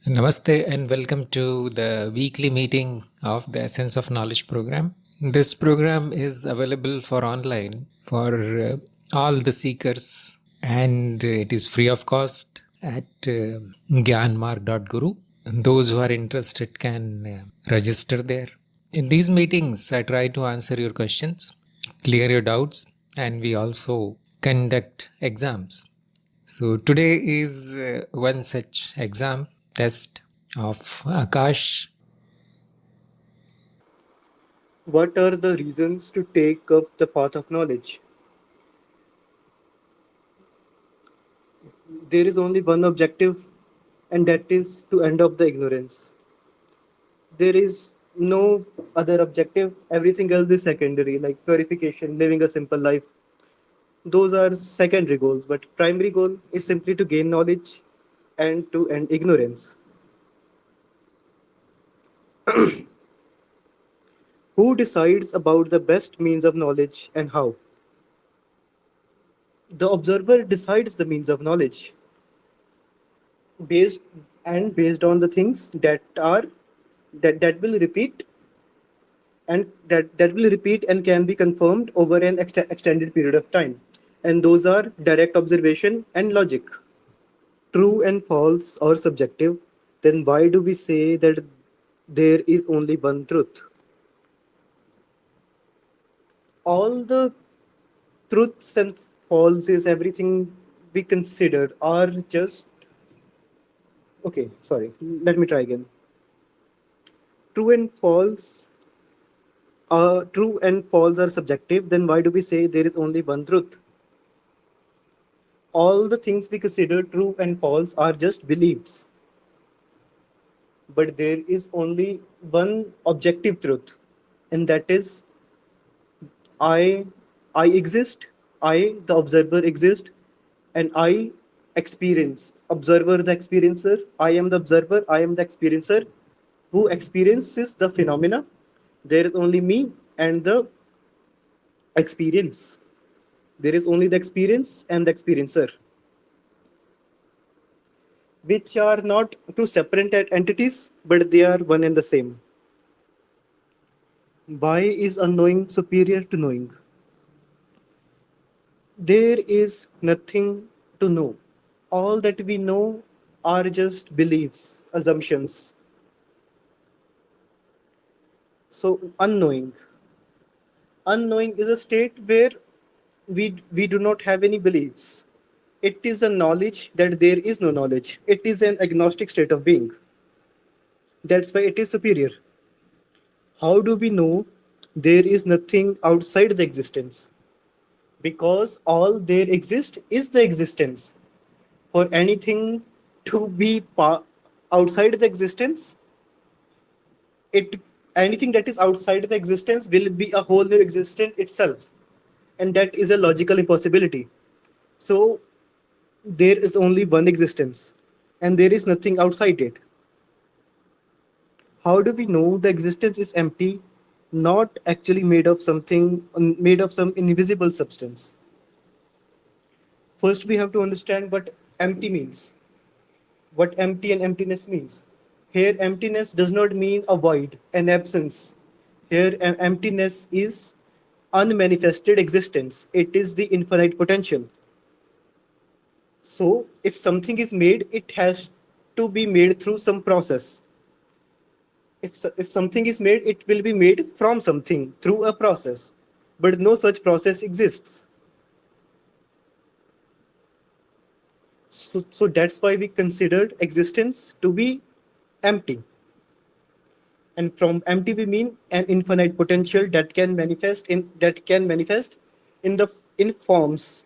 Namaste and welcome to the weekly meeting of the Essence of Knowledge program. This program is available for online for all the seekers and it is free of cost at gyanmarg.guru. Those who are interested can register there. In these meetings, I try to answer your questions, clear your doubts, and we also conduct exams. So today is one such exam test of Akash. What are the reasons to take up the path of knowledge? There is only one objective, and that is to end up the ignorance. There is no other objective. Everything else is secondary, like purification, living a simple life. Those are secondary goals, but primary goal is simply to gain knowledge and to end ignorance. Who decides about the best means of knowledge and how? The observer decides the means of knowledge based based on the things that will repeat and that will repeat and can be confirmed over an extended period of time, and those are direct observation and logic. True and false or subjective, then why do we say that there is only one truth? All the truths and falses, everything we consider are just okay. Sorry, let me try again. True and false True and false are subjective, then why do we say there is only one truth? All the things we consider true and false are just beliefs, but there is only one objective truth, and that is I, I exist, I, the observer, exist, and I experience. Observer, the experiencer, I am the observer, I am the experiencer who experiences the phenomena. There is only me and the experience. There is only the experience and the experiencer, which are not two separate entities, but they are one and the same. Why is unknowing superior to knowing? There is nothing to know. All that we know are just beliefs, assumptions. So, unknowing. Unknowing is a state where we do not have any beliefs. It is a knowledge that there is no knowledge. It is an agnostic state of being. That's why it is superior. How do we know there is nothing outside the existence? Because all there exists is the existence. For anything to be outside the existence, it anything that is outside the existence will be a whole new existence itself, and that is a logical impossibility. So there is only one existence, and there is nothing outside it. How do we know the existence is empty, not actually made of something, made of some invisible substance? First, we have to understand what empty means, what empty and emptiness means. Here, emptiness does not mean a void, an absence. Here, emptiness is unmanifested existence, it is the infinite potential. So, if something is made, it has to be made through some process. If something is made, it will be made from something through a process. But no such process exists. So that's why we considered existence to be empty. And from empty we mean an infinite potential that can manifest in the in forms.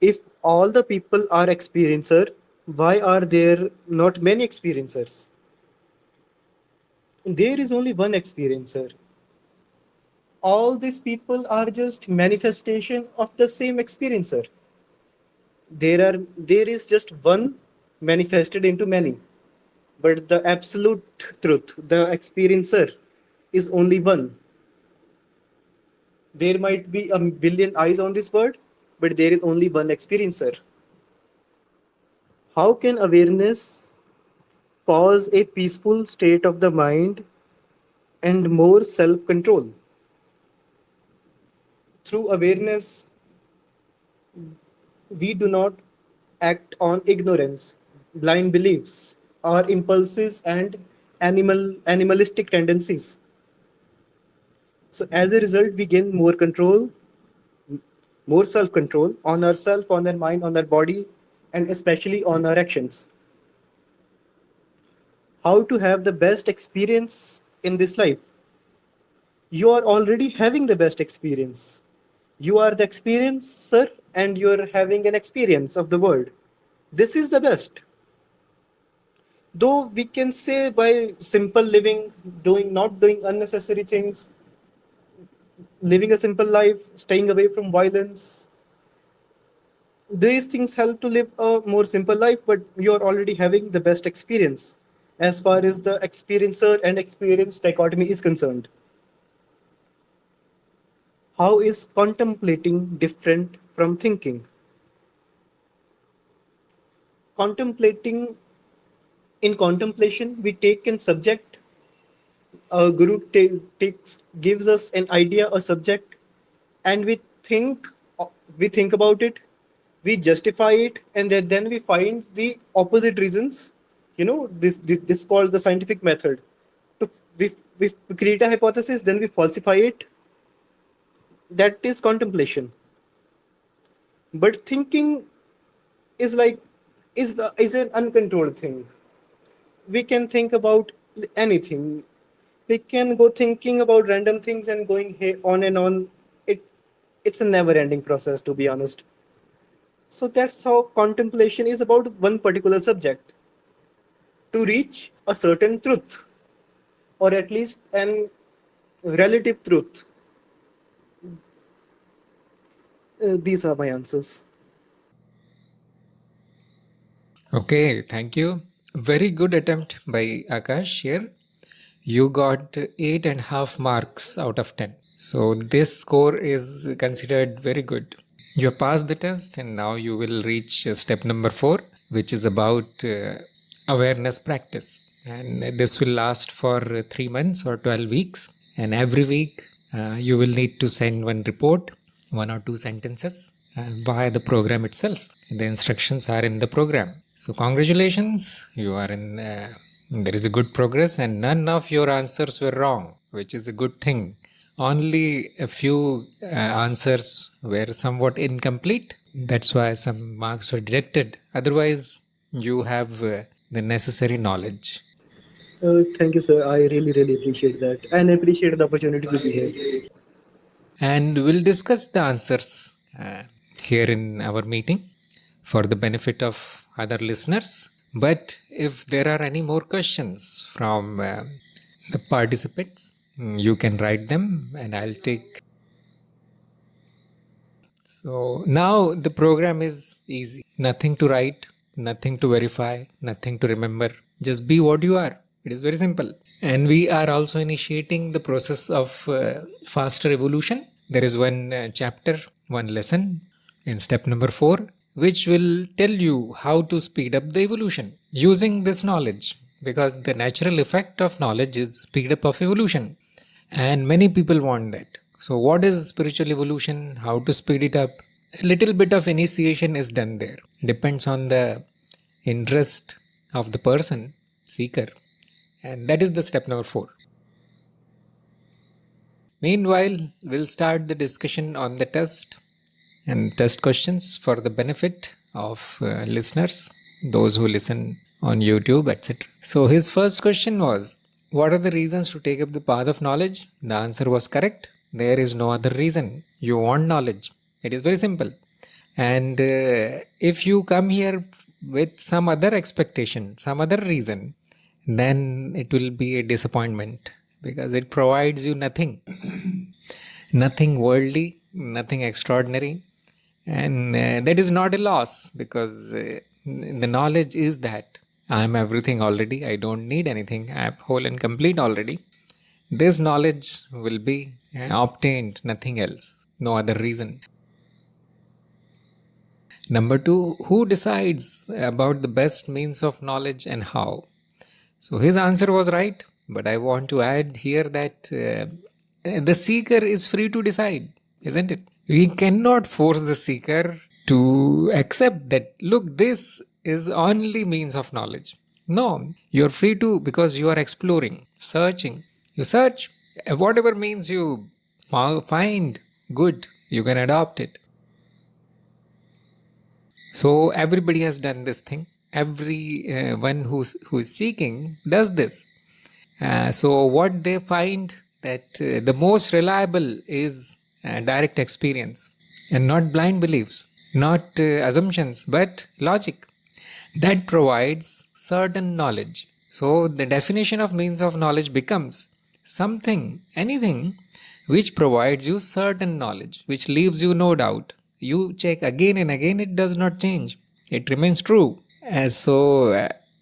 If all the people are experiencer, why are there not many experiencers? There is only one experiencer. All these people are just manifestation of the same experiencer. There is just one manifested into many, but the absolute truth, the experiencer, is only one. There might be a billion eyes on this world, but there is only one experiencer. How can awareness cause a peaceful state of the mind and more self control. Through awareness, we do not act on ignorance, blind beliefs, or impulses and animalistic tendencies. So as a result, we gain more control, more self control on ourselves, on our mind, on our body, and especially on our actions. How to have the best experience in this life? You are already having the best experience. You are the experiencer and you're having an experience of the world. This is the best. Though we can say by simple living, doing not doing unnecessary things, living a simple life, staying away from violence, these things help to live a more simple life, but you're already having the best experience as far as the experiencer and experience dichotomy is concerned. How is contemplating different from thinking? Contemplating, in contemplation, we take in subject, a guru takes gives us an idea, a subject, and think we think about it, we justify it, and then we find the opposite reasons. This is called the scientific method. To we create a hypothesis, then we falsify it. That is contemplation. But thinking is like is an uncontrolled thing. We can think about anything. We can go thinking about random things and going on and on. It's a never ending process, to be honest. So that's how contemplation is about one particular subject to reach a certain truth, or at least an relative truth. These are my answers. Okay, thank you. Very good attempt by Akash here. You got 8.5 marks out of 10. So this score is considered very good. You have passed the test and now you will reach step number 4, which is about awareness practice. And this will last for 3 months or 12 weeks. And every week you will need to send one report, 1 or 2 sentences via the program itself. The instructions are in the program. So congratulations, you are in. There is a good progress, and none of your answers were wrong, which is a good thing. Only a few answers were somewhat incomplete. That's why some marks were deducted. Otherwise, you have the necessary knowledge. Thank you, sir. I really, really appreciate that, and appreciate the opportunity to be here. And we'll discuss the answers here in our meeting for the benefit of other listeners. But if there are any more questions from the participants, you can write them and I'll take. So now the program is easy. Nothing to write, nothing to verify, nothing to remember. Just be what you are. It is very simple. And we are also initiating the process of faster evolution. There is one chapter, one lesson in step number 4, which will tell you how to speed up the evolution using this knowledge, because the natural effect of knowledge is speed up of evolution. And many people want that. So what is spiritual evolution? How to speed it up? A little bit of initiation is done there. Depends on the interest of the person, seeker. And that is the step number 4. Meanwhile, we'll start the discussion on the test and test questions for the benefit of listeners, those who listen on YouTube, etc. So his first question was, what are the reasons to take up the path of knowledge? The answer was correct. There is no other reason. You want knowledge. It is very simple. And if you come here with some other expectation, some other reason, then it will be a disappointment, because it provides you nothing. Nothing worldly, nothing extraordinary. And that is not a loss, because the knowledge is that I am everything already. I don't need anything. I am whole and complete already. This knowledge will be obtained, nothing else, no other reason. Number 2, who decides about the best means of knowledge and how? So his answer was right, but I want to add here that the seeker is free to decide, isn't it? We cannot force the seeker to accept that, look, this is only means of knowledge. No, you're free to, because you are exploring, searching. You search, whatever means you find good, you can adopt it. So everybody has done this thing. Every one who is seeking does this. So what they find that the most reliable is direct experience, and not blind beliefs, not assumptions, but logic that provides certain knowledge. So the definition of means of knowledge becomes something, anything which provides you certain knowledge, which leaves you no doubt. You check again and again, it does not change. It remains true.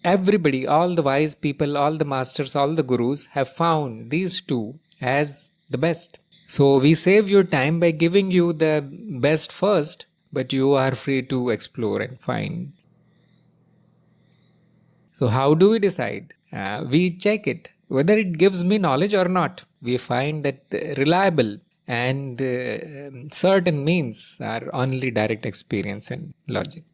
Everybody, all the wise people, all the masters, all the gurus have found these two as the best. So we save your time by giving you the best first, but you are free to explore and find. So how do we decide? We check it, whether it gives me knowledge or not. We find that reliable and certain means are only direct experience and logic.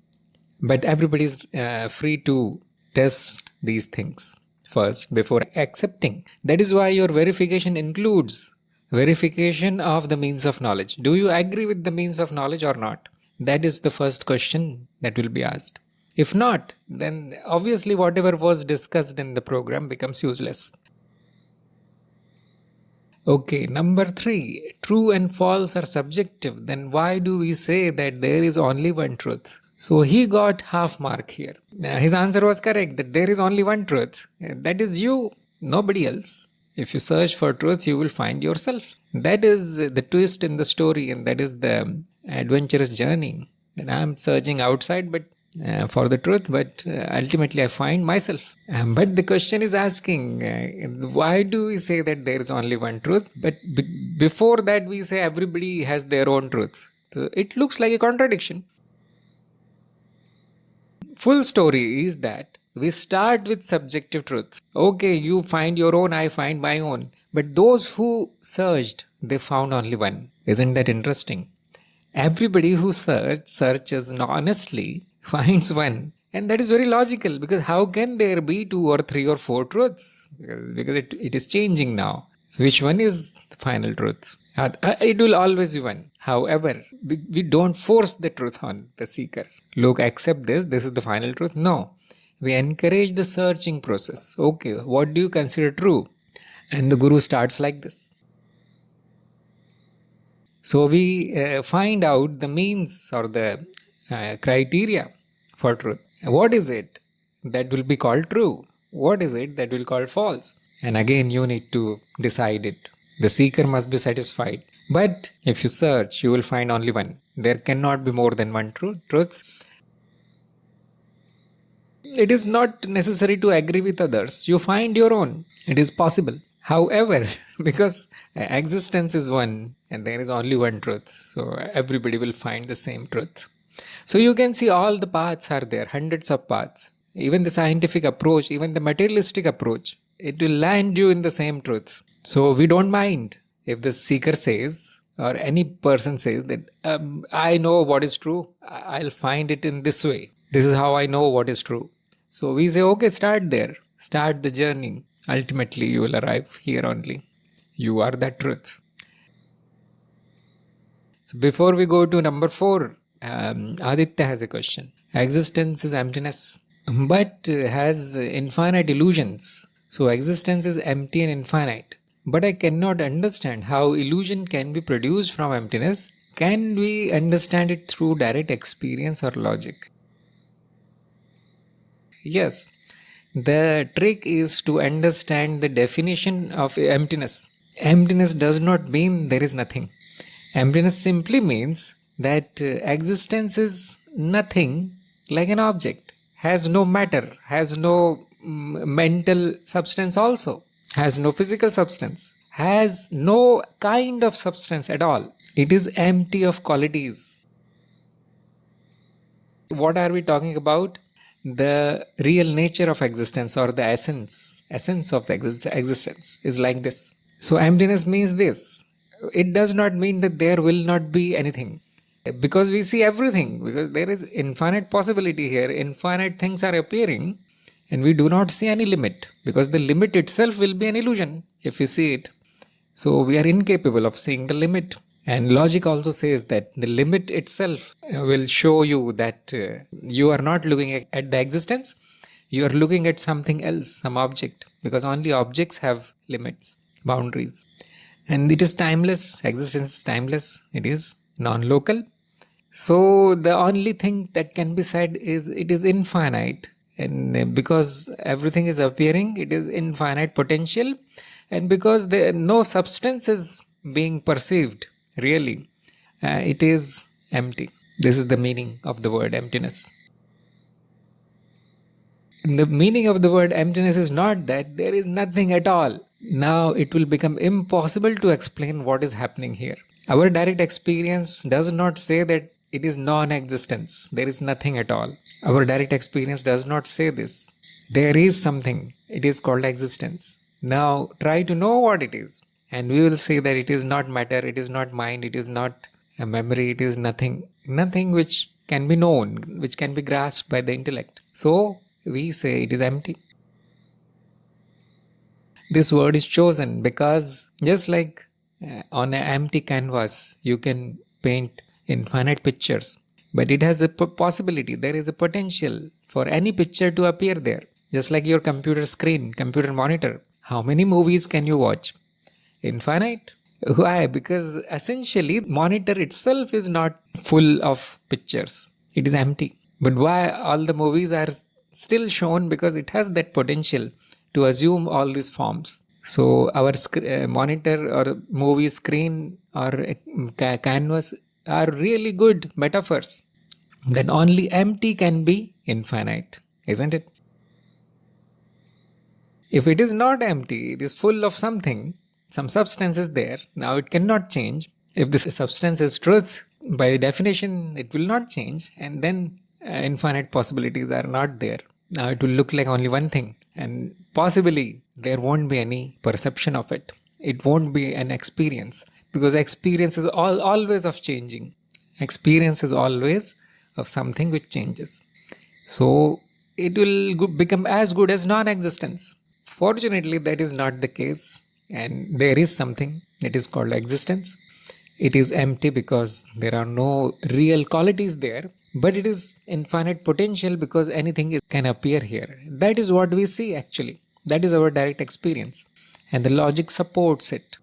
But everybody is free to test these things first before accepting. That is why your verification includes verification of the means of knowledge. Do you agree with the means of knowledge or not? That is the first question that will be asked. If not, then obviously whatever was discussed in the program becomes useless. Okay, number 3, true and false are subjective. Then why do we say that there is only one truth? So he got half mark here. His answer was correct, that there is only one truth. That is you, nobody else. If you search for truth, you will find yourself. That is the twist in the story, and that is the adventurous journey. That I am searching outside for the truth, but ultimately I find myself. But the question is asking, why do we say that there is only one truth? But before that we say everybody has their own truth. So it looks like a contradiction. Full story is that we start with subjective truth. Okay, you find your own, I find my own. But those who searched, they found only one. Isn't that interesting? Everybody who searches honestly finds one. And that is very logical, because how can there be 2 or 3 or 4 truths? Because it is changing now. So which one is the final truth? It will always be one. However, we don't force the truth on the seeker. Look, accept this is the final truth. No. We encourage the searching process. Okay, what do you consider true? And the guru starts like this. So we find out the means or the criteria for truth. What is it that will be called true? What is it that will be called false? And again, you need to decide it. The seeker must be satisfied. But if you search, you will find only one. There cannot be more than one truth. It is not necessary to agree with others. You find your own. It is possible. However, because existence is one and there is only one truth, so everybody will find the same truth. So you can see all the paths are there, hundreds of paths. Even the scientific approach, even the materialistic approach, it will land you in the same truth. So we don't mind if the seeker says, or any person says that I know what is true, I'll find it in this way. This is how I know what is true. So we say, okay, start there. Start the journey. Ultimately, you will arrive here only. You are that truth. So before we go to number 4, Aditya has a question. Existence is emptiness, but has infinite illusions. So existence is empty and infinite. But I cannot understand how illusion can be produced from emptiness. Can we understand it through direct experience or logic? Yes. The trick is to understand the definition of emptiness. Emptiness does not mean there is nothing. Emptiness simply means that existence is nothing like an object, has no matter, has no mental substance also, has no physical substance, has no kind of substance at all. It is empty of qualities. What are we talking about? the real nature of existence, or the essence of the existence is like this. So emptiness means this. It does not mean that there will not be anything, because we see everything, because there is infinite possibility here, infinite things are appearing, and we do not see any limit, because the limit itself will be an illusion if we see it. So we are incapable of seeing the limit. And logic also says that the limit itself will show you that you are not looking at the existence, you are looking at something else, some object, because only objects have limits, boundaries. And it is timeless, existence is timeless, it is non-local. So the only thing that can be said is it is infinite. And because everything is appearing, it is infinite potential. And because no substance is being perceived, really, it is empty. This is the meaning of the word emptiness. The meaning of the word emptiness is not that there is nothing at all. Now it will become impossible to explain what is happening here. Our direct experience does not say that it is non-existence, there is nothing at all. Our direct experience does not say this. There is something, it is called existence. Now try to know what it is, and we will say that it is not matter, it is not mind, it is not a memory, it is nothing which can be known, which can be grasped by the intellect. So we say it is empty. This word is chosen because just like on an empty canvas, you can paint infinite pictures, but it has a possibility, there is a potential for any picture to appear there. Just like your computer screen, computer monitor, how many movies can you watch? Infinite. Why? Because essentially monitor itself is not full of pictures, it is empty. But why all the movies are still shown? Because it has that potential to assume all these forms. So our monitor or movie screen or canvas are really good metaphors that only empty can be infinite, isn't it? If it is not empty, it is full of something, some substance is there, now it cannot change. If this substance is truth, by definition it will not change, and then infinite possibilities are not there. Now it will look like only one thing, and possibly there won't be any perception of it. It won't be an experience, because experience is always of changing. Experience is always of something which changes. So it will become as good as non-existence. Fortunately, that is not the case, and there is something that is called existence. It is empty because there are no real qualities there, but it is infinite potential because anything can appear here. That is what we see actually. That is our direct experience, and the logic supports it.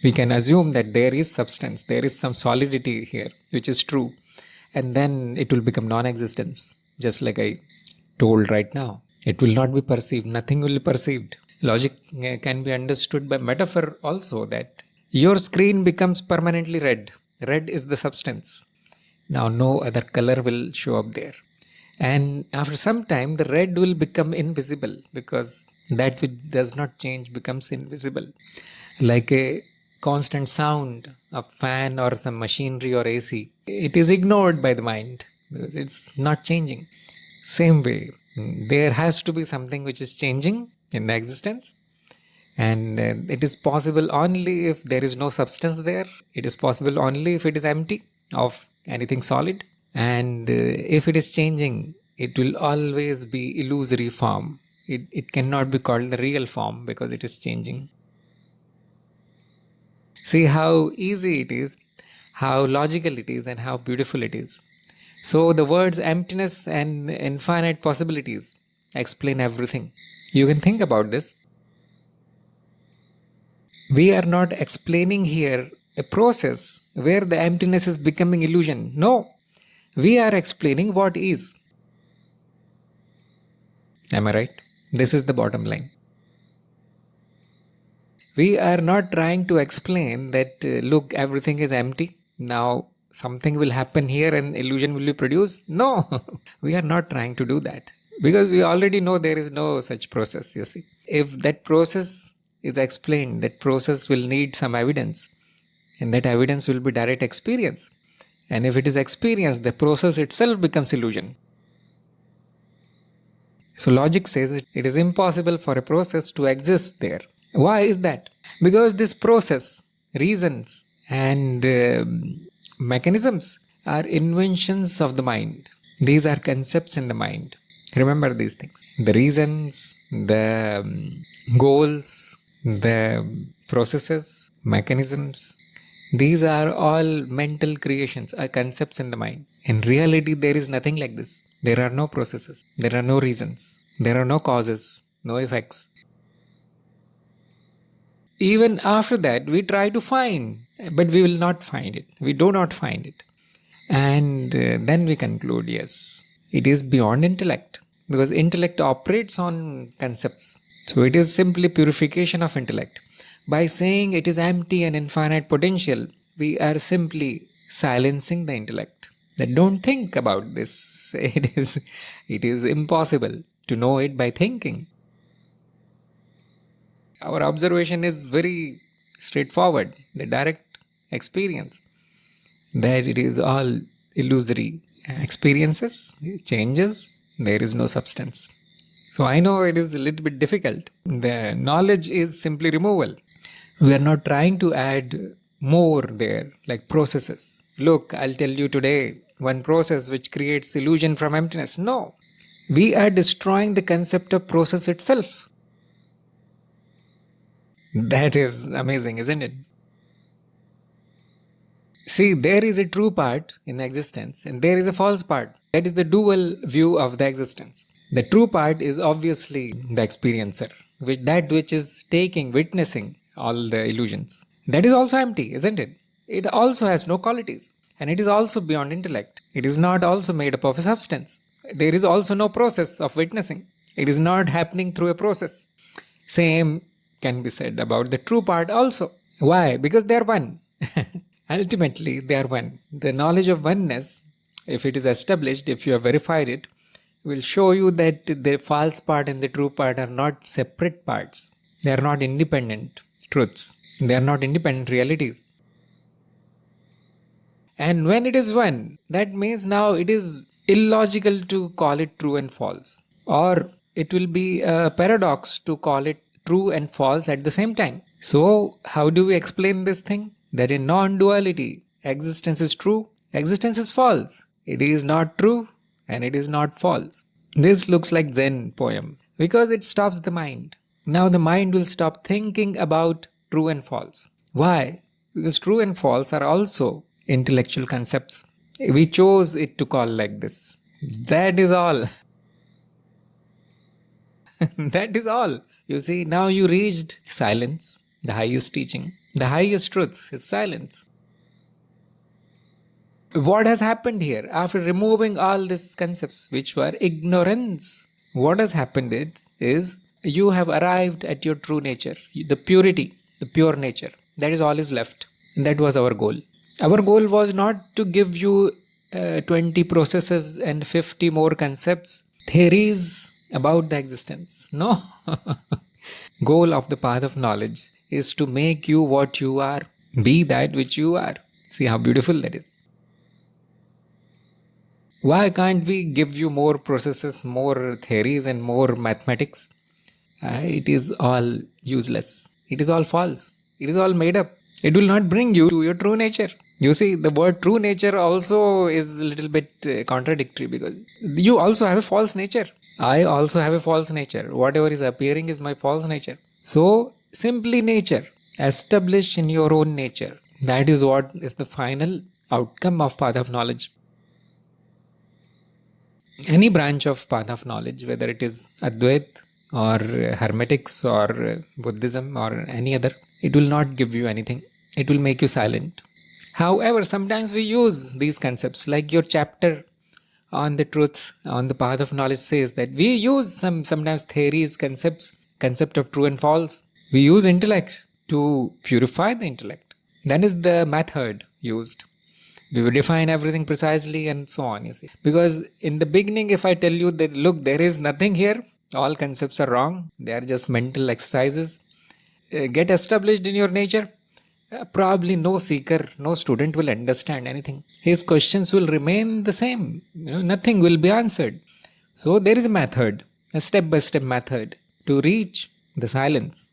We can assume that there is substance, there is some solidity here, which is true, and then it will become non-existence, just like I told right now. It will not be perceived, nothing will be perceived. Logic can be understood by metaphor also, that your screen becomes permanently red. Red is the substance. Now no other color will show up there. And after some time, the red will become invisible, because that which does not change becomes invisible. Like a constant sound of fan or some machinery or AC, it is ignored by the mind because it's not changing. Same way, there has to be something which is changing in the existence, and it is possible only if there is no substance there. It is possible only if it is empty of anything solid, and if it is changing, it will always be illusory form. It cannot be called the real form because it is changing. See how easy it is, how logical it is, and how beautiful it is. So the words emptiness and infinite possibilities explain everything. You can think about this. We are not explaining here a process where the emptiness is becoming illusion. No, we are explaining what is. Am I right? This is the bottom line. We are not trying to explain that, look, everything is empty. Now something will happen here and illusion will be produced. No, we are not trying to do that, because we already know there is no such process, you see. If that process is explained, that process will need some evidence, and that evidence will be direct experience. And if it is experience, the process itself becomes illusion. So logic says it is impossible for a process to exist there. Why is that? Because this process, reasons, and mechanisms are inventions of the mind. These are concepts in the mind. Remember these things. The reasons, the goals, the processes, mechanisms, these are all mental creations, concepts in the mind. In reality, there is nothing like this. There are no processes, there are no reasons, there are no causes, no effects. Even after that, we try to find, but we will not find it. We do not find it. And then we conclude, yes, it is beyond intellect, because intellect operates on concepts. So it is simply purification of intellect. By saying it is empty and infinite potential, we are simply silencing the intellect. That don't think about this. It is impossible to know it by thinking. Our observation is very straightforward, the direct experience, that it is all illusory experiences, changes, there is no substance. So I know it is a little bit difficult. The knowledge is simply removal. We are not trying to add more there, like processes. Look, I'll tell you today one process which creates illusion from emptiness. No, we are destroying the concept of process itself. That is amazing, isn't it? See, there is a true part in existence and there is a false part. That is the dual view of the existence. The true part is obviously the experiencer, which is witnessing all the illusions. That is also empty, isn't it? It also has no qualities and it is also beyond intellect. It is not also made up of a substance. There is also no process of witnessing. It is not happening through a process. Same can be said about the true part also. Why? Because they are one. Ultimately, they are one. The knowledge of oneness, if it is established, if you have verified it, will show you that the false part and the true part are not separate parts. They are not independent truths. They are not independent realities. And when it is one, that means now it is illogical to call it true and false. Or it will be a paradox to call it true and false at the same time. So, how do we explain this thing? That in non-duality, existence is true, existence is false. It is not true and it is not false. This looks like Zen poem because it stops the mind. Now the mind will stop thinking about true and false. Why? Because true and false are also intellectual concepts. We chose it to call like this. That is all. That is all. You see, now you reached silence, the highest teaching. The highest truth is silence. What has happened here after removing all these concepts which were ignorance? What has happened is you have arrived at your true nature, the purity, the pure nature. That is all is left. And that was our goal. Our goal was not to give you 20 processes and 50 more concepts, theories about the existence. No. Goal of the path of knowledge is to make you what you are. Be that which you are. See how beautiful that is. Why can't we give you more processes, more theories and more mathematics? It is all useless. It is all false. It is all made up. It will not bring you to your true nature. You see, the word true nature also is a little bit contradictory because you also have a false nature. I also have a false nature. Whatever is appearing is my false nature. So, simply nature, established in your own nature. That is what is the final outcome of path of knowledge. Any branch of path of knowledge, whether it is Advaita or Hermetics or Buddhism or any other, it will not give you anything. It will make you silent. However, sometimes we use these concepts, like your chapter on the truth, on the path of knowledge says that we use sometimes theories, concept of true and false. We use intellect to purify the intellect. That is the method used. We will define everything precisely and so on, you see. Because in the beginning, if I tell you that, look, there is nothing here, all concepts are wrong, they are just mental exercises, get established in your nature, probably no seeker, no student will understand anything. His questions will remain the same. Nothing will be answered. So there is a method, a step-by-step method to reach the silence.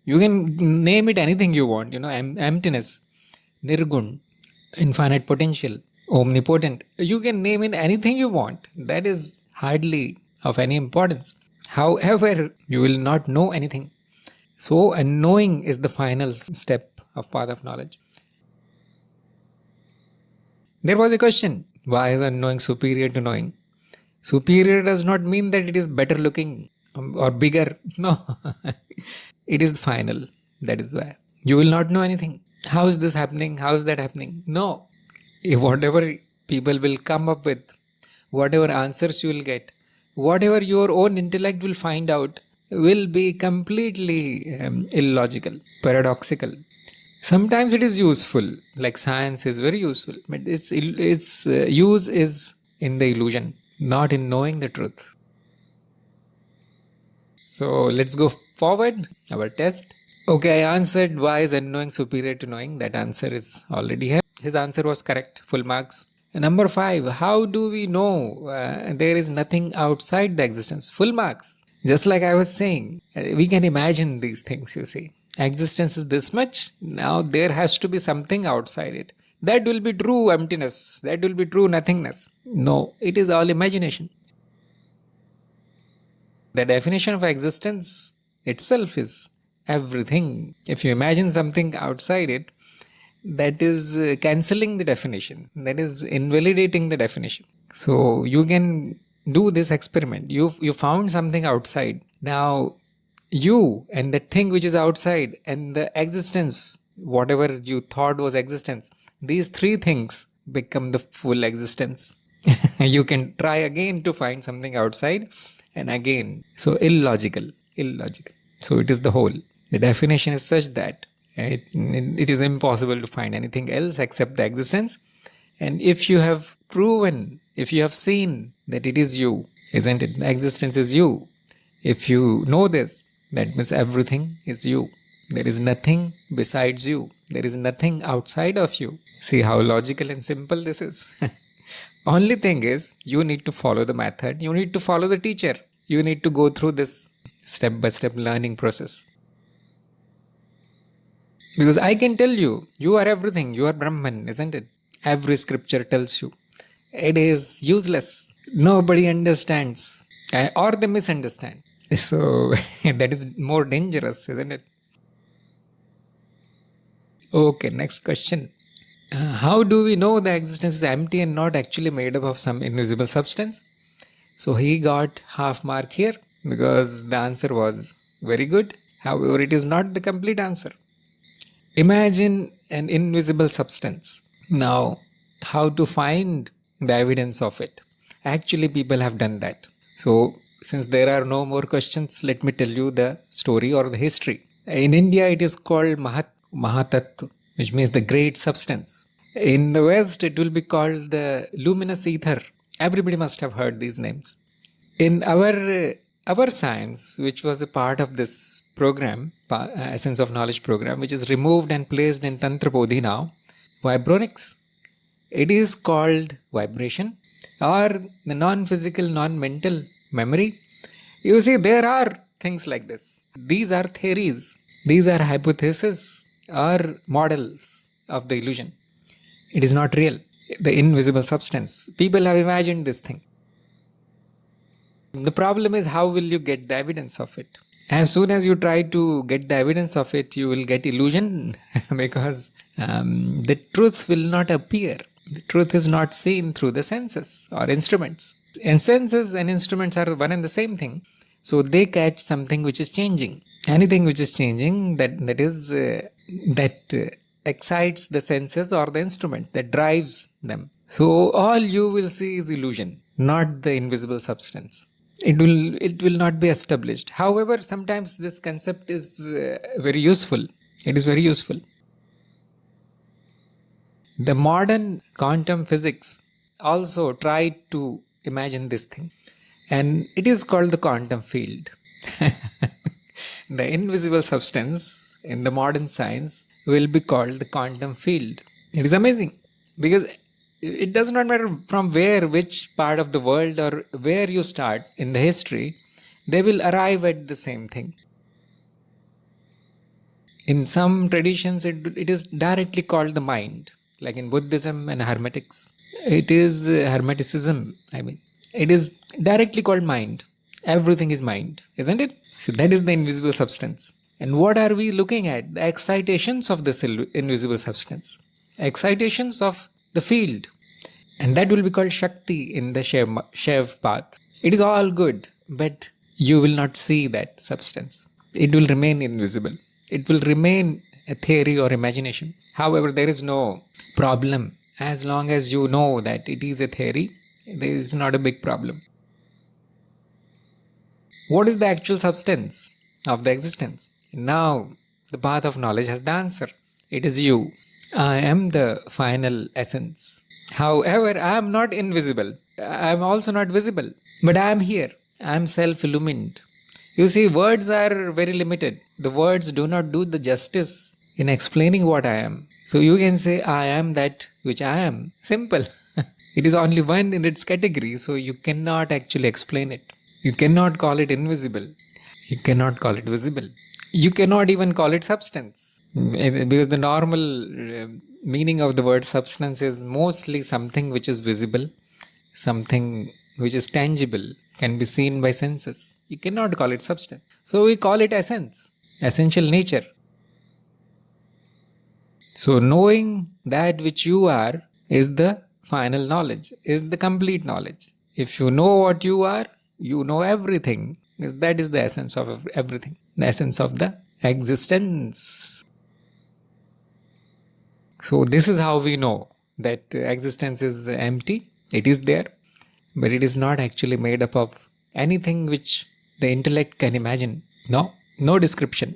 You can name it anything you want, emptiness, nirgun, infinite potential, omnipotent. You can name it anything you want. That is hardly of any importance. However, you will not know anything. So, knowing is the final step of path of knowledge. There was a question, why is unknowing superior to knowing? Superior does not mean that it is better looking or bigger. No, it is the final. That is why. You will not know anything. How is this happening? How is that happening? No. Whatever people will come up with, whatever answers you will get, whatever your own intellect will find out, will be completely illogical, paradoxical. Sometimes it is useful, like science is very useful, but its use is in the illusion, not in knowing the truth. So let's go forward, our test. Okay, I answered why is unknowing superior to knowing. That answer is already here. His answer was correct, full marks. Number 5, how do we know there is nothing outside the existence? Full marks. Just like I was saying, we can imagine these things, you see. Existence is this much, now there has to be something outside it. That will be true emptiness, that will be true nothingness. No, it is all imagination. The definition of existence itself is everything. If you imagine something outside it, that is cancelling the definition, that is invalidating the definition. So you can do this experiment. You found something outside. Now you and the thing which is outside and the existence, whatever you thought was existence, these 3 things become the full existence. You can try again to find something outside and again. So illogical. So it is the whole. The definition is such that it is impossible to find anything else except the existence. And if you have proven, if you have seen that it is you, isn't it? The existence is you. If you know this, that means everything is you. There is nothing besides you. There is nothing outside of you. See how logical and simple this is. Only thing is, you need to follow the method. You need to follow the teacher. You need to go through this step-by-step learning process. Because I can tell you, you are everything. You are Brahman, isn't it? Every scripture tells you. It is useless. Nobody understands. Or they misunderstand. So that is more dangerous, isn't it? Okay, next question. How do we know the existence is empty and not actually made up of some invisible substance? So he got half mark here because the answer was very good. However, it is not the complete answer. Imagine an invisible substance. Now, how to find the evidence of it? Actually, people have done that. So, since there are no more questions, let me tell you the story or the history. In India, it is called Mahatattva, which means the great substance. In the West, it will be called the luminous ether. Everybody must have heard these names. In our science, which was a part of this program, Essence of Knowledge program, which is removed and placed in Tantra Bodhi now, vibronics, it is called vibration or the non-physical, non-mental memory. You see, there are things like this. These are theories. These are hypotheses or models of the illusion. It is not real. The invisible substance. People have imagined this thing. The problem is, how will you get the evidence of it? As soon as you try to get the evidence of it, you will get illusion because the truth will not appear. The truth is not seen through the senses or instruments. And senses and instruments are one and the same thing. So they catch something which is changing. Anything which is changing, that excites the senses or the instrument, that drives them. So all you will see is illusion, not the invisible substance. It will not be established. However, sometimes this concept is very useful. It is very useful. The modern quantum physics also tried to imagine this thing, and it is called the quantum field. The invisible substance in the modern science will be called the quantum field. It is amazing because it does not matter from where, which part of the world or where you start in the history, they will arrive at the same thing. In some traditions, it is directly called the mind, like in Buddhism and Hermetics. It is Hermeticism, I mean. It is directly called mind. Everything is mind, isn't it? So that is the invisible substance. And what are we looking at? The excitations of this invisible substance. Excitations of the field. And that will be called Shakti in the Shiv path. It is all good, but you will not see that substance. It will remain invisible. It will remain a theory or imagination. However, there is no problem as long as you know that it is a theory. There is not a big problem. What is the actual substance of the existence? Now, the path of knowledge has the answer. It is you. I am the final essence. However, I am not invisible. I am also not visible. But I am here. I am self-illumined. You see, words are very limited. The words do not do the justice in explaining what I am. So you can say, I am that which I am. Simple. It is only one in its category, so you cannot actually explain it. You cannot call it invisible. You cannot call it visible. You cannot even call it substance. Because the normal meaning of the word substance is mostly something which is visible, something which is tangible, can be seen by senses. You cannot call it substance. So we call it essence, essential nature. So knowing that which you are is the final knowledge, is the complete knowledge. If you know what you are, you know everything. That is the essence of everything, the essence of the existence. So this is how we know that existence is empty. It is there, but it is not actually made up of anything which the intellect can imagine. No description.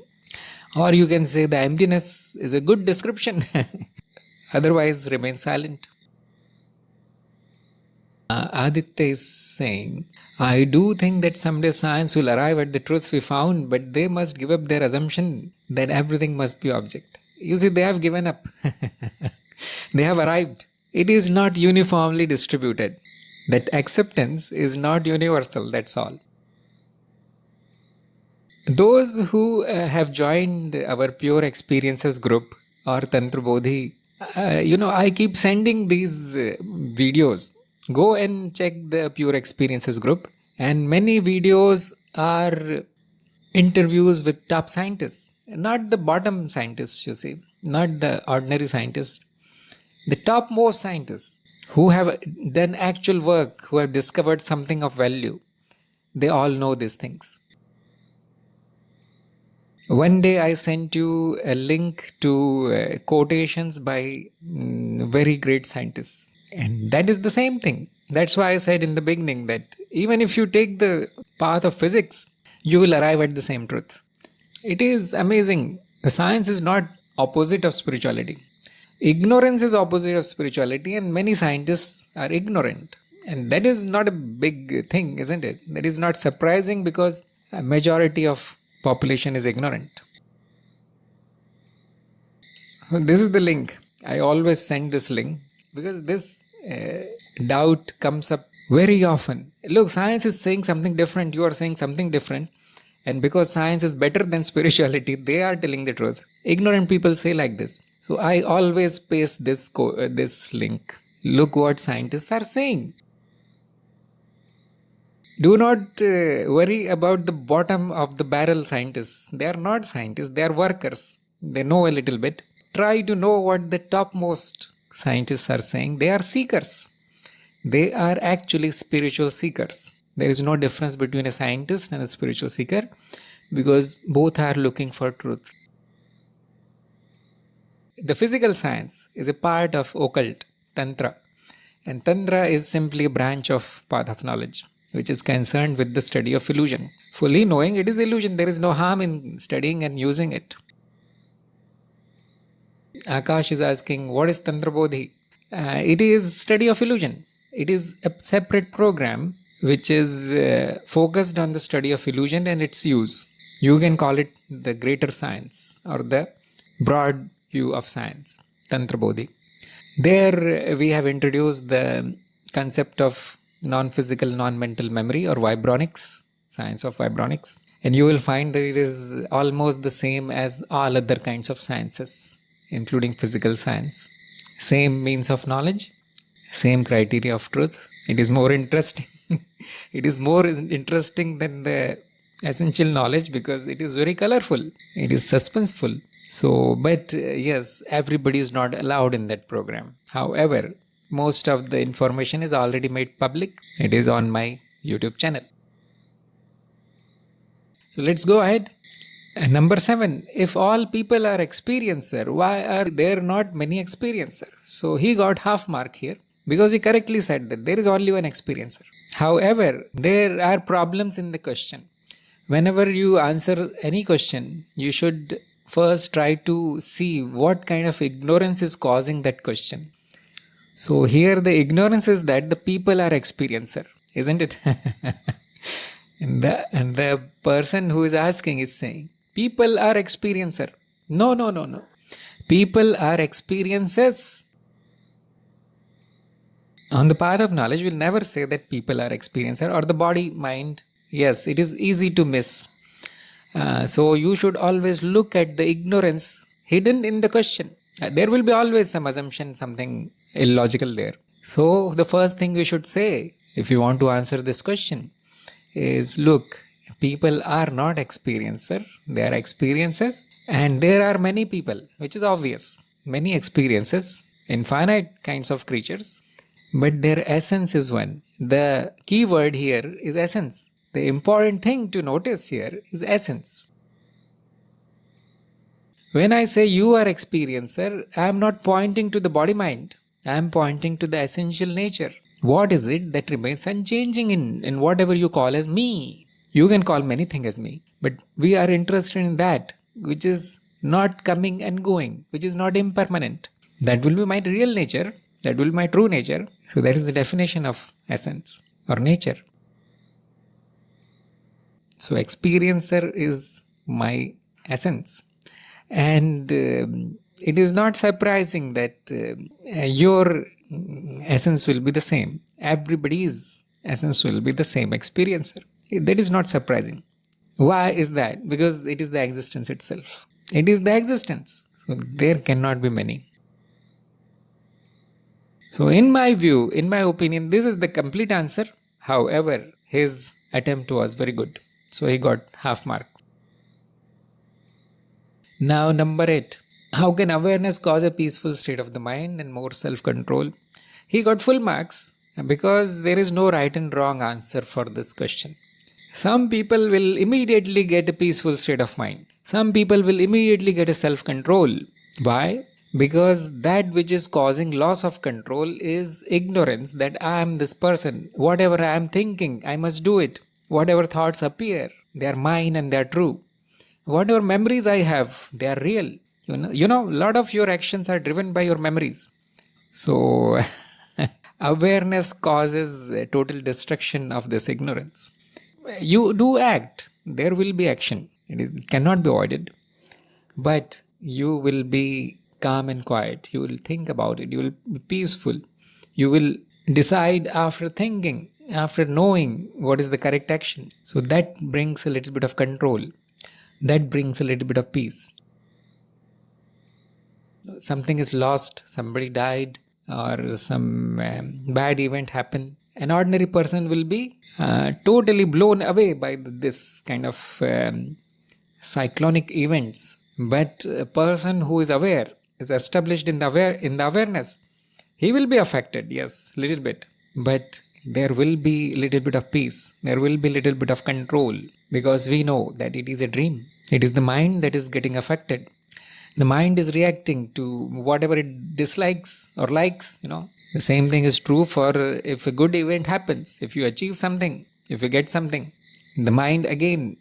Or you can say the emptiness is a good description. Otherwise, remain silent. Aditya is saying, I do think that someday science will arrive at the truth we found, but they must give up their assumption that everything must be object. You see, they have given up. They have arrived. It is not uniformly distributed. That acceptance is not universal, that's all. Those who have joined our Pure Experiences group or Tantra Bodhi, I keep sending these videos. Go and check the Pure Experiences group, and many videos are interviews with top scientists, not the bottom scientists, you see, not the ordinary scientists, the topmost scientists who have done actual work, who have discovered something of value. They all know these things. One day I sent you a link to quotations by very great scientists. And that is the same thing. That's why I said in the beginning that even if you take the path of physics, you will arrive at the same truth. It is amazing. The science is not opposite of spirituality. Ignorance is opposite of spirituality, and many scientists are ignorant. And that is not a big thing, isn't it? That is not surprising because a majority of population is ignorant. This is the link. I always send this link because this doubt comes up very often. Look, science is saying something different. You are saying something different. And because science is better than spirituality, they are telling the truth. Ignorant people say like this. So I always paste this link. Look what scientists are saying. Do not worry about the bottom of the barrel scientists. They are not scientists, they are workers. They know a little bit. Try to know what the topmost scientists are saying. They are seekers. They are actually spiritual seekers. There is no difference between a scientist and a spiritual seeker because both are looking for truth. The physical science is a part of occult, Tantra. And Tantra is simply a branch of path of knowledge, which is concerned with the study of illusion. Fully knowing it is illusion, there is no harm in studying and using it. Akash is asking, what is Tantra Bodhi? It is study of illusion. It is a separate program which is focused on the study of illusion and its use. You can call it the greater science or the broad view of science, Tantra Bodhi. There we have introduced the concept of non-physical, non-mental memory or vibronics, science of vibronics. And you will find that it is almost the same as all other kinds of sciences, including physical science. Same means of knowledge, same criteria of truth. It is more interesting. It is more interesting than the essential knowledge because it is very colorful. It is suspenseful. So, but yes, everybody is not allowed in that program. However, most of the information is already made public. It is on my YouTube channel. So let's go ahead. Number 7, if all people are experiencer, why are there not many experiencer? So he got half mark here because he correctly said that there is only one experiencer. However, there are problems in the question. Whenever you answer any question, you should first try to see what kind of ignorance is causing that question. So here the ignorance is that the people are experiencer, isn't it? and the person who is asking is saying, people are experiencer. No. People are experiences. On the path of knowledge, we'll never say that people are experiencer or the body, mind. Yes, it is easy to miss. So you should always look at the ignorance hidden in the question. There will be always some assumption, something illogical there. So the first thing you should say if you want to answer this question is, look, people are not experiencer, they are experiences, and there are many people, which is obvious, many experiences, infinite kinds of creatures, but their essence is one. The key word here is essence. The important thing to notice here is essence. When I say you are experiencer, I am not pointing to the body mind. I am pointing to the essential nature. What is it that remains unchanging in whatever you call as me? You can call many things as me, but we are interested in that which is not coming and going, which is not impermanent. That will be my real nature. That will be my true nature. So that is the definition of essence or nature. So experiencer is my essence. And it is not surprising that your essence will be the same. Everybody's essence will be the same experiencer. That is not surprising. Why is that? Because it is the existence itself. It is the existence. So there cannot be many. So in my view, in my opinion, this is the complete answer. However, his attempt was very good. So he got half mark. Now number 8. How can awareness cause a peaceful state of the mind and more self-control? He got full marks because there is no right and wrong answer for this question. Some people will immediately get a peaceful state of mind. Some people will immediately get a self-control. Why? Because that which is causing loss of control is ignorance that I am this person. Whatever I am thinking, I must do it. Whatever thoughts appear, they are mine and they are true. Whatever memories I have, they are real. You know, a lot of your actions are driven by your memories. So, awareness causes a total destruction of this ignorance. You do act, there will be action. It cannot be avoided. But you will be calm and quiet. You will think about it. You will be peaceful. You will decide after thinking, after knowing what is the correct action. So that brings a little bit of control. That brings a little bit of peace. Something is lost, somebody died, or some bad event happened. An ordinary person will be totally blown away by this kind of cyclonic events. But a person who is aware, is established in the awareness, he will be affected, yes, little bit. But there will be little bit of peace. There will be little bit of control because we know that it is a dream. It is the mind that is getting affected. The mind is reacting to whatever it dislikes or likes, The same thing is true for if a good event happens, if you achieve something, if you get something, the mind again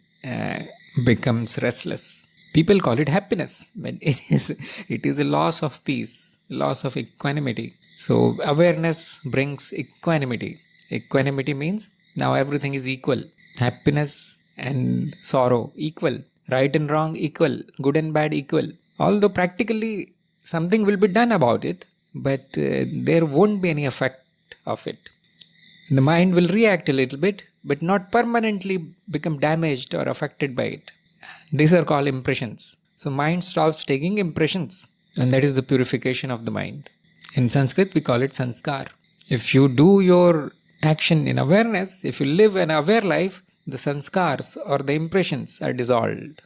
becomes restless. People call it happiness, but it is a loss of peace, loss of equanimity. So awareness brings equanimity. Equanimity means now everything is equal. Happiness and sorrow equal, right and wrong equal, good and bad equal. Although practically something will be done about it, but there won't be any effect of it. The mind will react a little bit, but not permanently become damaged or affected by it. These are called impressions. So mind stops taking impressions, and that is the purification of the mind. In Sanskrit, we call it sanskar. If you do your action in awareness, if you live an aware life, the sanskars or the impressions are dissolved.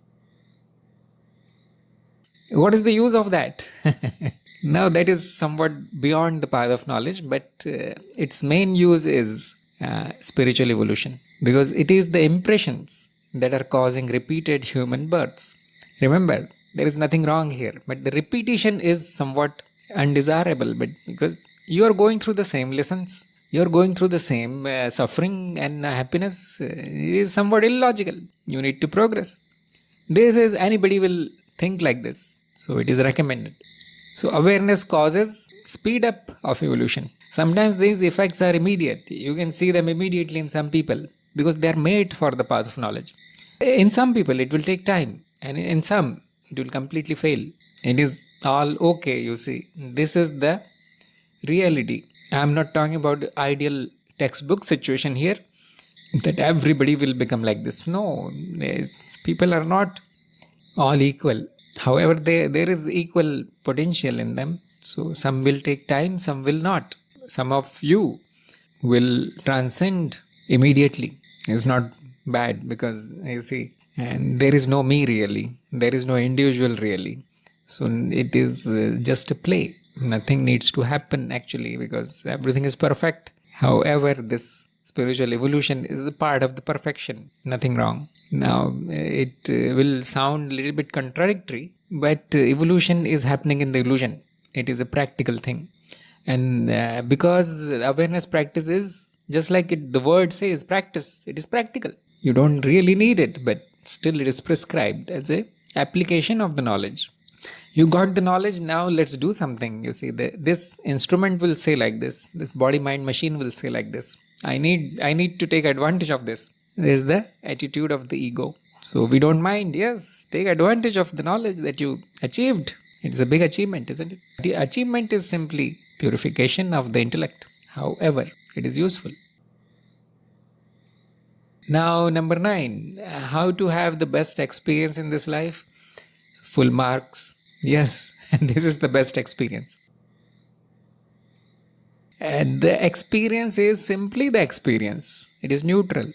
What is the use of that? Now, that is somewhat beyond the path of knowledge, but its main use is spiritual evolution, because it is the impressions that are causing repeated human births. Remember, there is nothing wrong here, but the repetition is somewhat undesirable, but because you are going through the same lessons, you are going through the same suffering and happiness, is somewhat illogical. You need to progress. This is, anybody will think like this, so it is recommended. So awareness causes speed up of evolution. Sometimes these effects are immediate. You can see them immediately in some people because they are made for the path of knowledge. In some people it will take time, and in some it will completely fail. It is all okay, you see. This is the reality. I am not talking about the ideal textbook situation here that everybody will become like this. No, people are not all equal. However, there is equal potential in them. So some will take time, some will not. Some of you will transcend immediately. It's not bad, because you see, and there is no me really. There is no individual really. So it is just a play. Nothing needs to happen actually, because everything is perfect. However, this spiritual evolution is a part of the perfection. Nothing wrong. Now, it will sound a little bit contradictory, but evolution is happening in the illusion. It is a practical thing. And because awareness practice is, just like the word says, practice, it is practical. You don't really need it, but still it is prescribed as a application of the knowledge. You got the knowledge, now let's do something. You see, this instrument will say like this. This body, mind, machine will say like this. I need to take advantage of this. This is the attitude of the ego. So we don't mind. Yes, take advantage of the knowledge that you achieved. It is a big achievement, isn't it? The achievement is simply purification of the intellect. However, it is useful. Now, number 9, how to have the best experience in this life? So, full marks. Yes, this is the best experience. And the experience is simply the experience. It is neutral.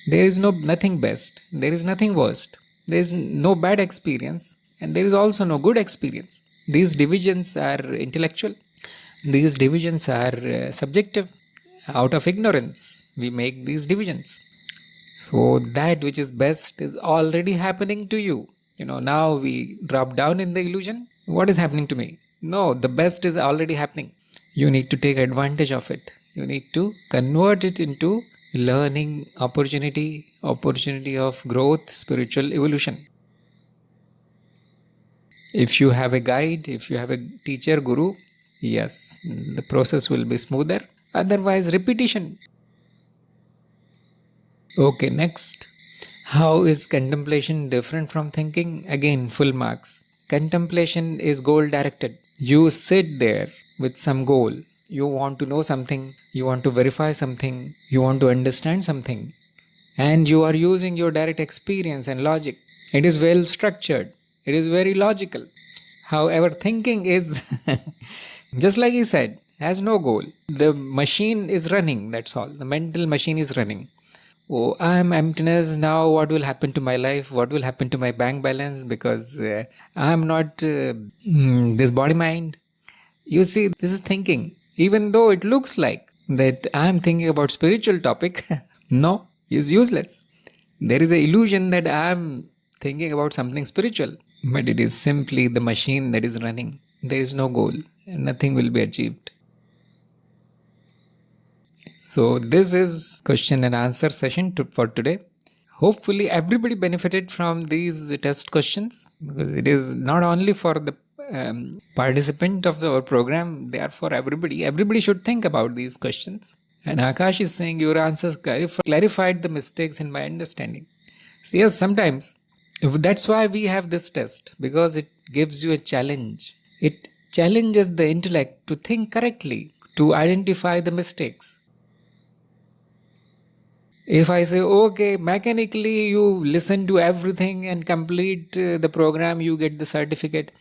There is nothing best. There is nothing worst. There is no bad experience. And there is also no good experience. These divisions are intellectual. These divisions are subjective. Out of ignorance, we make these divisions. So that which is best is already happening to you. Now we drop down in the illusion. What is happening to me? No, the best is already happening. You need to take advantage of it. You need to convert it into learning opportunity of growth, spiritual evolution. If you have a guide, if you have a teacher, guru, yes, the process will be smoother. Otherwise, repetition. Okay, next. How is contemplation different from thinking? Again, full marks. Contemplation is goal directed. You sit there with some goal. You want to know something, you want to verify something, you want to understand something, and you are using your direct experience and logic. It is well structured, it is very logical. However, thinking is, just like he said, has no goal. The machine is running, that's all. The mental machine is running. Oh, I am emptiness. Now what will happen to my life? What will happen to my bank balance? Because I am not this body mind. You see, this is thinking. Even though it looks like that I am thinking about spiritual topic, no, it's useless. There is an illusion that I am thinking about something spiritual, but it is simply the machine that is running. There is no goal, and nothing will be achieved. So this is question and answer session for today. Hopefully everybody benefited from these test questions, because it is not only for the participant of our program, they are for everybody. Everybody should think about these questions. And Akash is saying your answers clarified the mistakes in my understanding. Yes, sometimes. That's why we have this test, because it gives you a challenge. It challenges the intellect to think correctly, to identify the mistakes. If I say, okay, mechanically you listen to everything and complete the program, you get the certificate,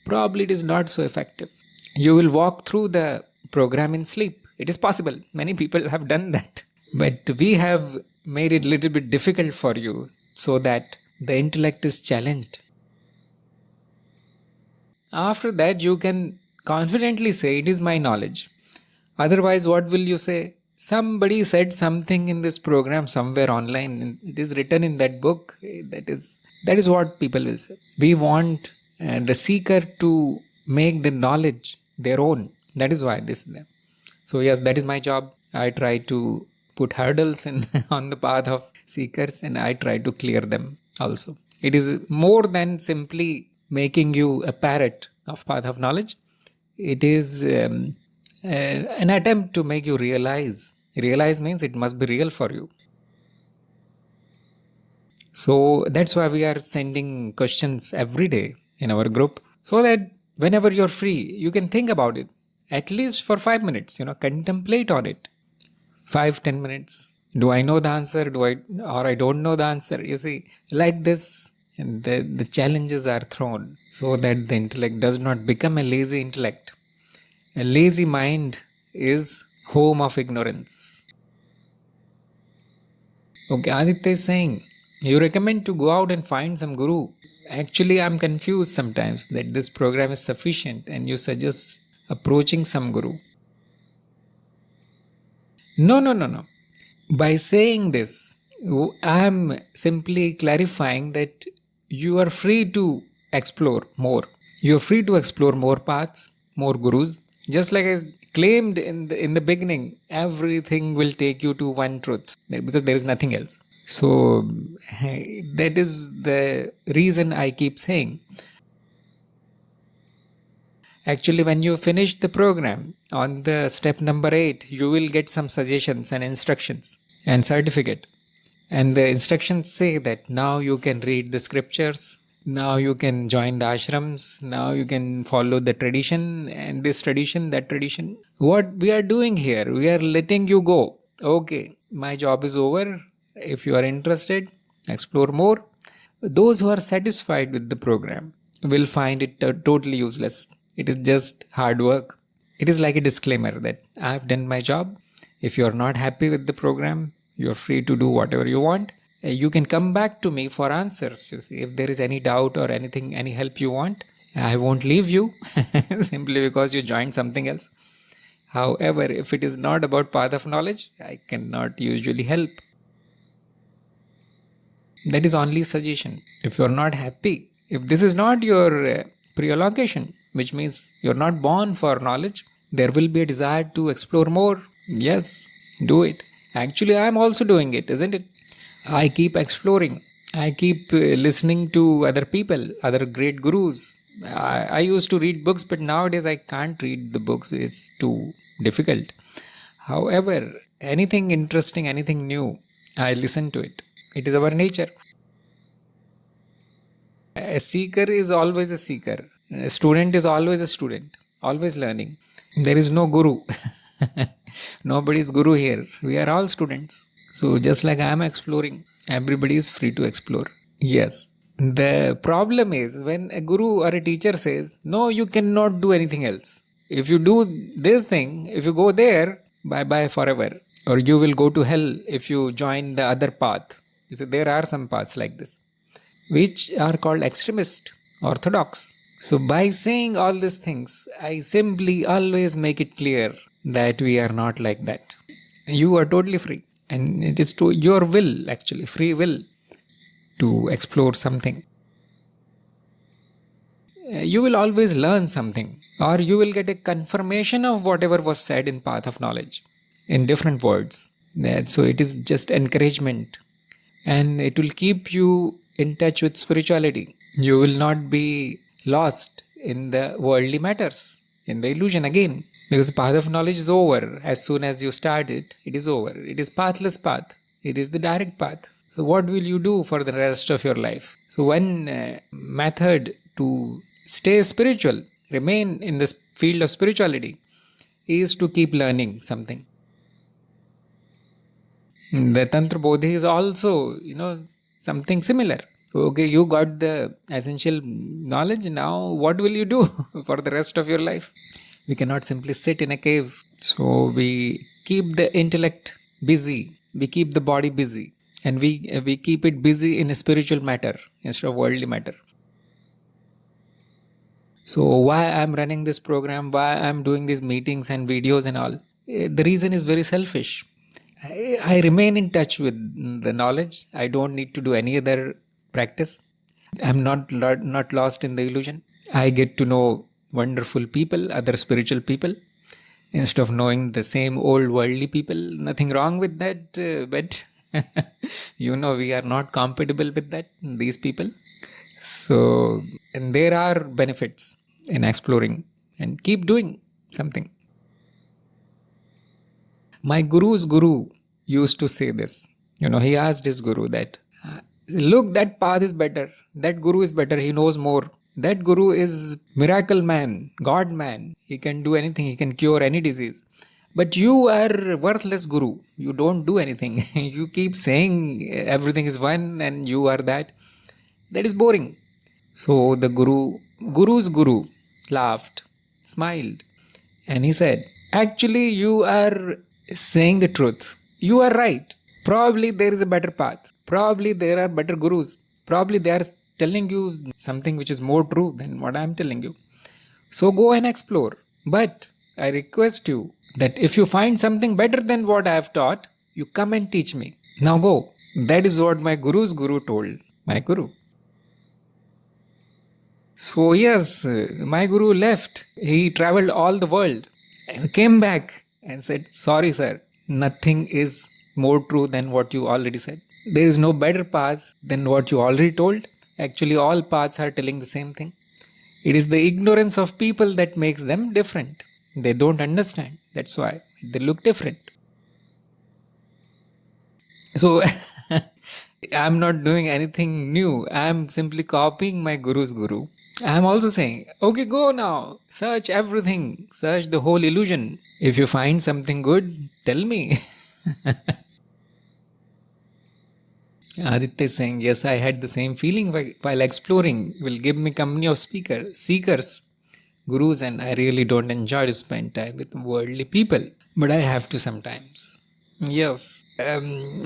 probably it is not so effective. You will walk through the program in sleep. It is possible. Many people have done that. But we have made it a little bit difficult for you so that the intellect is challenged. After that, you can confidently say, it is my knowledge. Otherwise, what will you say? Somebody said something in this program somewhere online, and it is written in that book. That is what people will say. We want the seeker to make the knowledge their own. That is why this is there. So yes, that is my job. I try to put hurdles in on the path of seekers, and I try to clear them also. It is more than simply making you a parrot of path of knowledge. It is an attempt to make you realize. Realize means it must be real for you. So that's why we are sending questions every day in our group, so that whenever you're free, you can think about it at least for 5 minutes, contemplate on it. 5-10 minutes. Do I know the answer? Or I don't know the answer? You see, like this, and the challenges are thrown so that the intellect does not become a lazy intellect. A lazy mind is home of ignorance. Okay, Aditya is saying, you recommend to go out and find some guru. Actually, I'm confused sometimes that this program is sufficient and you suggest approaching some guru. No. By saying this, I'm simply clarifying that you are free to explore more. You're free to explore more paths, more gurus. Just like I claimed in the beginning, everything will take you to one truth because there is nothing else. So that is the reason I keep saying. Actually, when you finish the program on the step number 8, you will get some suggestions and instructions and certificate. And the instructions say that now you can read the scriptures, now you can join the ashrams, now you can follow the tradition and this tradition, that tradition. What we are doing here, we are letting you go. Okay, my job is over. If you are interested, explore more. Those who are satisfied with the program will find it totally useless. It is just hard work. It is like a disclaimer that I have done my job. If you are not happy with the program, you are free to do whatever you want. You can come back to me for answers. You see, if there is any doubt or anything, any help you want, I won't leave you simply because you joined something else. However, if it is not about path of knowledge, I cannot usually help. That is only suggestion. If you are not happy, if this is not your prolongation, which means you are not born for knowledge, there will be a desire to explore more. Yes, do it. Actually, I am also doing it, isn't it? I keep exploring. I keep listening to other people, other great gurus. I used to read books, but nowadays I can't read the books. It's too difficult. However, anything interesting, anything new, I listen to it. It is our nature. A seeker is always a seeker. A student is always a student, always learning. There is no guru. Nobody is guru here. We are all students. So just like I am exploring, everybody is free to explore. Yes. The problem is when a guru or a teacher says, no, you cannot do anything else. If you do this thing, if you go there, bye-bye forever. Or you will go to hell if you join the other path. You see, there are some paths like this, which are called extremist, orthodox. So by saying all these things, I simply always make it clear that we are not like that. You are totally free. And it is to your will, actually, free will, to explore something. You will always learn something, or you will get a confirmation of whatever was said in Path of Knowledge in different words. So it is just encouragement, and it will keep you in touch with spirituality. You will not be lost in the worldly matters, in the illusion again. Because path of knowledge is over. As soon as you start it, it is over. It is pathless path. It is the direct path. So what will you do for the rest of your life? So one method to stay spiritual, remain in this field of spirituality, is to keep learning something. The Tantra Bodhi is also, something similar. Okay, you got the essential knowledge. Now, what will you do for the rest of your life? We cannot simply sit in a cave. So we keep the intellect busy. We keep the body busy, and we keep it busy in a spiritual matter instead of worldly matter. So why I'm running this program, why I'm doing these meetings and videos and all, the reason is very selfish. I remain in touch with the knowledge. I don't need to do any other practice. I'm not lost in the illusion. I get to know wonderful people, other spiritual people, instead of knowing the same old worldly people. Nothing wrong with that, but we are not compatible with these people. So, and there are benefits in exploring and keep doing something. My guru's guru used to say this. He asked his guru that, look, that path is better. That guru is better. He knows more. That guru is miracle man, God man. He can do anything. He can cure any disease. But you are worthless guru. You don't do anything. You keep saying everything is one and you are that. That is boring. So the guru's guru laughed, smiled, and he said, actually, you are saying the truth. You are right. Probably there is a better path. Probably there are better gurus. Probably they are telling you something which is more true than what I am telling you. So go and explore. But I request you that if you find something better than what I have taught, you come and teach me. Now go. That is what my guru's guru told my guru. So yes, my guru left. He traveled all the world, came back and said, sorry sir, nothing is more true than what you already said. There is no better path than what you already told. Actually, all paths are telling the same thing. It is the ignorance of people that makes them different. They don't understand. That's why they look different. So I'm not doing anything new. I'm simply copying my guru's guru. I'm also saying, okay, go now. Search everything. Search the whole illusion. If you find something good, tell me. Aditya is saying, yes, I had the same feeling while exploring. Will give me company of seekers, gurus, and I really don't enjoy to spend time with worldly people. But I have to sometimes. Yes,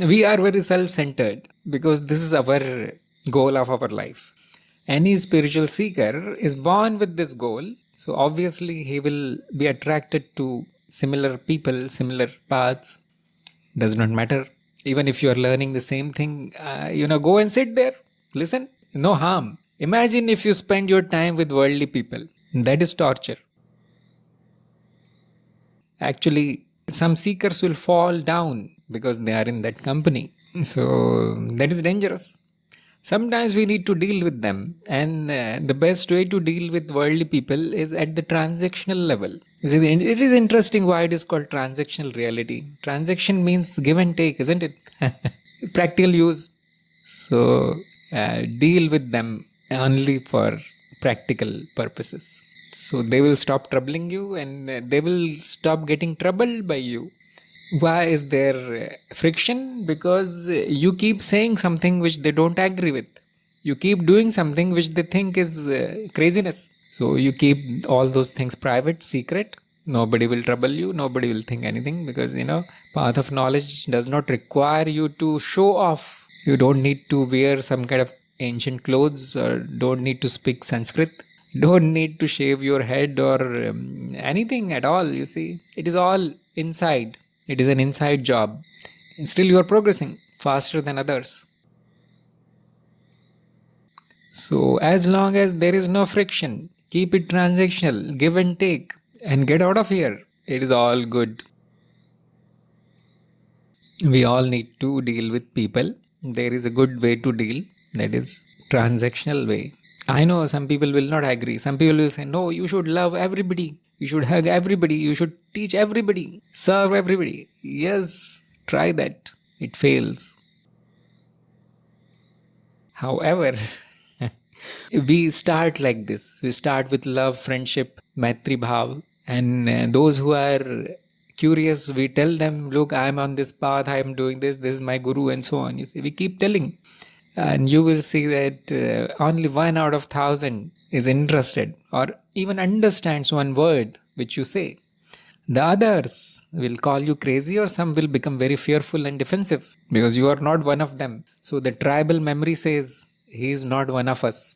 we are very self-centered because this is our goal of our life. Any spiritual seeker is born with this goal. So obviously he will be attracted to similar people, similar paths. Does not matter. Even if you are learning the same thing, go and sit there. Listen. No harm. Imagine if you spend your time with worldly people. That is torture. Actually, some seekers will fall down because they are in that company. So that is dangerous. Sometimes we need to deal with them, and the best way to deal with worldly people is at the transactional level. You see, it is interesting why it is called transactional reality. Transaction means give and take, isn't it? Practical use. So deal with them only for practical purposes. So they will stop troubling you, and they will stop getting troubled by you. Why is there friction? Because you keep saying something which they don't agree with. You keep doing something which they think is craziness. So you keep all those things private, secret. Nobody will trouble you. Nobody will think anything because, path of knowledge does not require you to show off. You don't need to wear some kind of ancient clothes or don't need to speak Sanskrit. Don't need to shave your head or anything at all. You see, it is all inside. It is an inside job. Still you are progressing faster than others. So as long as there is no friction, keep it transactional, give and take, and get out of here. It is all good. We all need to deal with people. There is a good way to deal. That is transactional way. I know some people will not agree. Some people will say, no, you should love everybody. You should hug everybody. You should teach everybody. Serve everybody. Yes, try that. It fails. However, we start like this. We start with love, friendship, Maitri Bhav. And those who are curious, we tell them, look, I am on this path, I am doing this is my guru, and so on. You see, we keep telling. And you will see that only 1 out of 1,000 is interested or even understands one word which you say. The others will call you crazy, or some will become very fearful and defensive because you are not one of them. So the tribal memory says he is not one of us.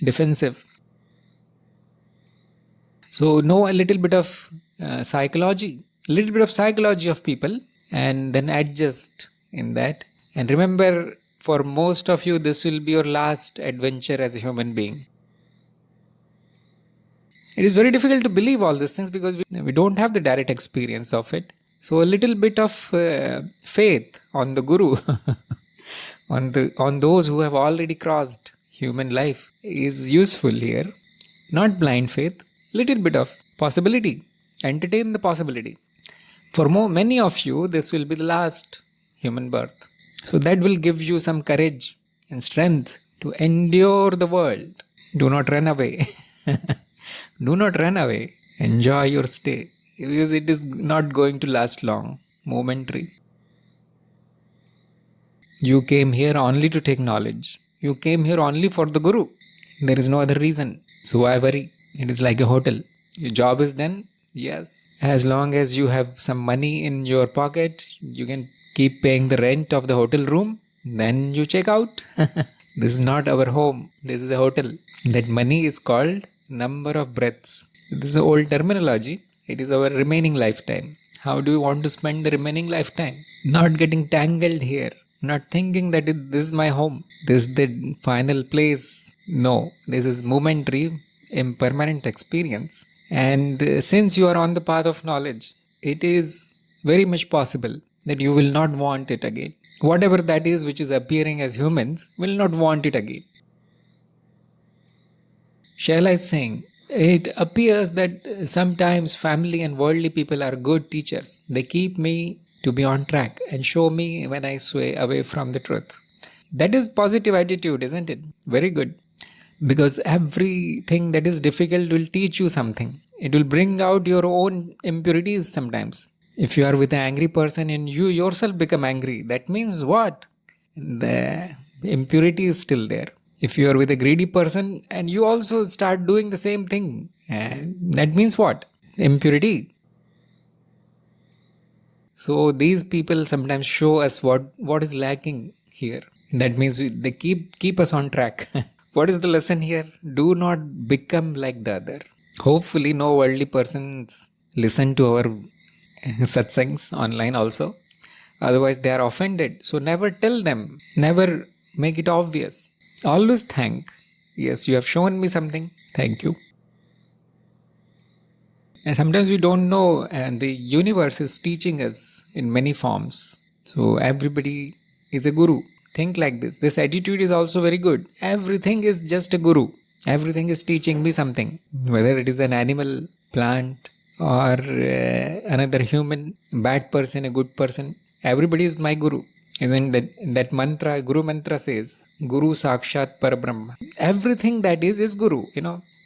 Defensive. So know a little bit of psychology of people, and then adjust in that. And remember, for most of you, this will be your last adventure as a human being. It is very difficult to believe all these things because we don't have the direct experience of it. So a little bit of faith on the guru, on those who have already crossed human life is useful here. Not blind faith, little bit of possibility. Entertain the possibility. For many of you, this will be the last human birth. So that will give you some courage and strength to endure the world. Do not run away. Do not run away. Enjoy your stay, because it is not going to last long. Momentary. You came here only to take knowledge. You came here only for the guru. There is no other reason. So why worry? It is like a hotel. Your job is done. Yes. As long as you have some money in your pocket, you can keep paying the rent of the hotel room. Then you check out. This is not our home. This is a hotel. That money is called number of breaths. This is an old terminology. It is our remaining lifetime. How do you want to spend the remaining lifetime? Not getting tangled here. Not thinking that this is my home. This is the final place. No, this is momentary, impermanent experience. And since you are on the path of knowledge, it is very much possible that you will not want it again. Whatever that is which is appearing as humans will not want it again. Shaila is saying, it appears that sometimes family and worldly people are good teachers. They keep me to be on track and show me when I sway away from the truth. That is positive attitude, isn't it? Very good. Because everything that is difficult will teach you something. It will bring out your own impurities sometimes. If you are with an angry person and you yourself become angry, that means what? The impurity is still there. If you are with a greedy person and you also start doing the same thing, that means what? Impurity. So these people sometimes show us what is lacking here. That means they keep us on track. What is the lesson here? Do not become like the other. Hopefully no worldly persons listen to our satsangs online also. Otherwise they are offended. So never tell them. Never make it obvious. Always thank. Yes, you have shown me something. Thank you. And sometimes we don't know, and the universe is teaching us in many forms. So everybody is a guru. Think like this. This attitude is also very good. Everything is just a guru. Everything is teaching me something. Whether it is an animal, plant, or another human, bad person, a good person. Everybody is my guru. Isn't that mantra, Guru mantra says, Guru Sakshat Parabrahma. Everything that is Guru.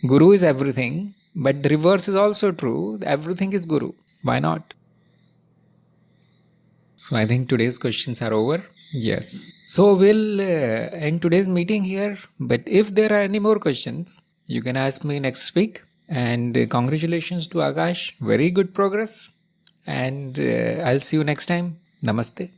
Guru is everything, but the reverse is also true. Everything is Guru. Why not? So I think today's questions are over. Yes. So we'll end today's meeting here. But if there are any more questions, you can ask me next week. And congratulations to Akash. Very good progress. And I'll see you next time. Namaste.